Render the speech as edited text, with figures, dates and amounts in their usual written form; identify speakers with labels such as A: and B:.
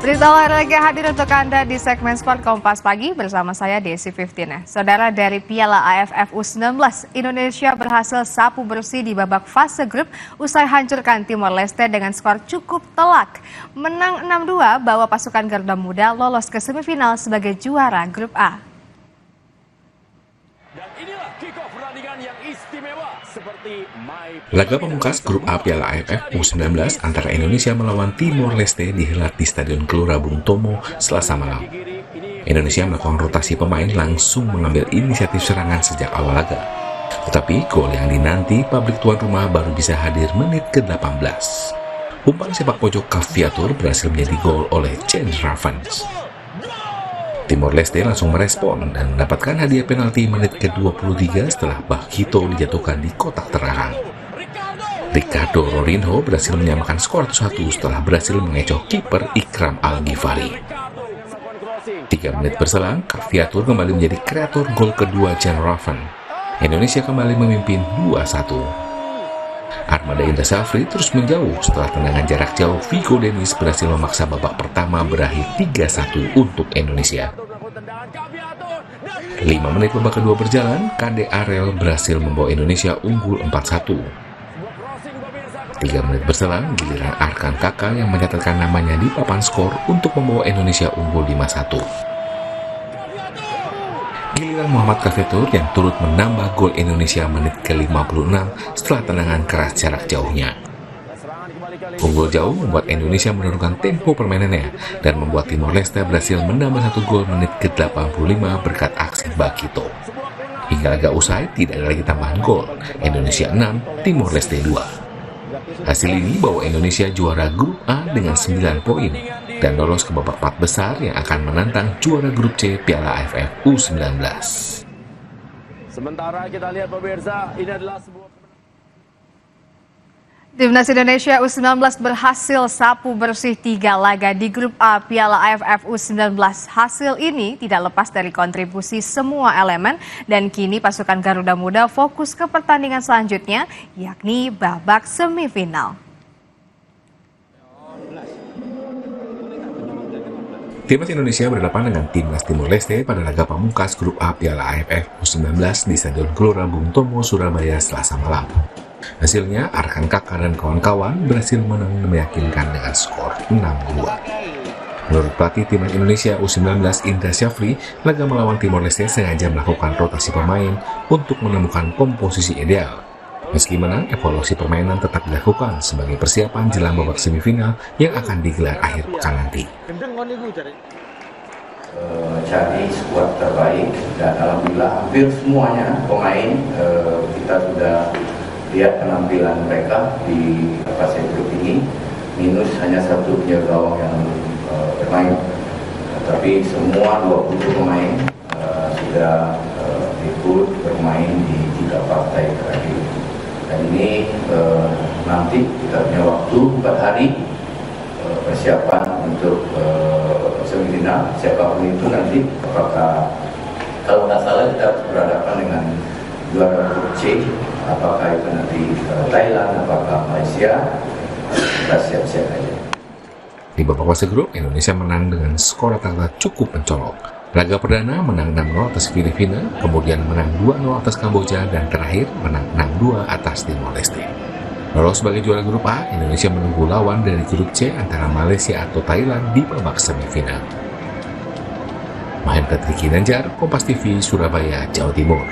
A: Berita olahraga hadir untuk Anda di segmen Sport Kompas Pagi bersama saya Desi 15. Saudara, dari Piala AFF U19, Indonesia berhasil sapu bersih di babak fase grup usai hancurkan Timor Leste dengan skor cukup telak. Menang 6-2 bawa pasukan Garuda Muda lolos ke semifinal sebagai juara grup A.
B: Dan inilah kick-off pertandingan yang istimewa seperti
C: Laga pemungkas grup A Piala AFF U19 antara Indonesia melawan Timor Leste dihelat di Stadion Gelora Bung Tomo Selasa malam. Indonesia melakukan rotasi pemain langsung mengambil inisiatif serangan sejak awal laga. Tetapi gol yang dinanti publik tuan rumah baru bisa hadir menit ke-18. Umpan sepak pojok Caviator berhasil menjadi gol oleh Chen Ravens. Timor Leste langsung merespon dan mendapatkan hadiah penalti menit ke-23 setelah Bakhito dijatuhkan di kotak terarang. Ricardo Rorinho berhasil menyamakan skor 1-1 setelah berhasil mengecoh kiper Ikram Al-Ghifari. 3 menit berselang, Caviator kembali menjadi kreator gol kedua Chen Ravens. Indonesia kembali memimpin 2-1. Armada Indra Safri terus menjauh setelah tendangan jarak jauh Vigo Dennis berhasil memaksa babak pertama berakhir 3-1 untuk Indonesia. 5 menit babak kedua berjalan, Kade Arel berhasil membawa Indonesia unggul 4-1. 3 menit berselang, giliran Arkan Kakak yang mencatatkan namanya di papan skor untuk membawa Indonesia unggul 5-1. Giliran Muhammad Caviator yang turut menambah gol Indonesia menit ke-56 setelah tendangan keras jarak jauhnya. Unggul jauh membuat Indonesia menurunkan tempo permainannya dan membuat Timor Leste berhasil menambah 1 gol menit ke-85 berkat aksi Bakhito. Hingga laga usai tidak ada lagi tambahan gol, Indonesia 6, Timor Leste 2. Hasil ini bawa Indonesia juara grup A dengan 9 poin dan lolos ke babak 4 besar yang akan menantang juara grup C Piala AFF U19.
B: Sementara kita lihat pemirsa, ini adalah sebuah
A: Timnas Indonesia U19 berhasil sapu bersih 3 laga di grup A Piala AFF U19. Hasil ini tidak lepas dari kontribusi semua elemen dan kini pasukan Garuda Muda fokus ke pertandingan selanjutnya, yakni babak semifinal.
C: Timnas Indonesia berhadapan dengan Timnas Timor Leste pada laga pamungkas grup A Piala AFF U19 di Stadion Gelora Bung Tomo, Surabaya, Selasa malam. Hasilnya, Arkan Kakak dan kawan-kawan berhasil menang meyakinkan dengan skor 6-2. Menurut pelatih Timnas Indonesia U19 Indra Syafri, laga melawan Timor Leste sengaja melakukan rotasi pemain untuk menemukan komposisi ideal. Meski menang, evaluasi permainan tetap dilakukan sebagai persiapan jelang babak semifinal yang akan digelar akhir pekan nanti.
D: Cari skuad terbaik dan alhamdulillah hampir semuanya pemain kita sudah lihat penampilan mereka di fase grup ini, minus hanya 1 penjaga gawang yang bermain, tapi semua 20 pemain sudah ikut bermain di 3 partai terakhir. Dan ini nanti kita punya waktu 4 hari persiapan untuk semifinal. Siapapun itu nanti, apakah kalau nggak salah kita berhadapan dengan juara grup C, apakah itu nanti Thailand, apakah Malaysia, kita siap-siap aja.
C: Di babak fase grup, Indonesia menang dengan skor rata-rata cukup mencolok. Laga perdana menang 6-0 atas Filipina, kemudian menang 2-0 atas Kamboja, dan terakhir menang 6-2 atas Timor Leste. Lolos sebagai juara grup A, Indonesia menunggu lawan dari grup C antara Malaysia atau Thailand di babak semifinal. Mahendra Triki Nanjar, Kompas TV, Surabaya, Jawa Timur.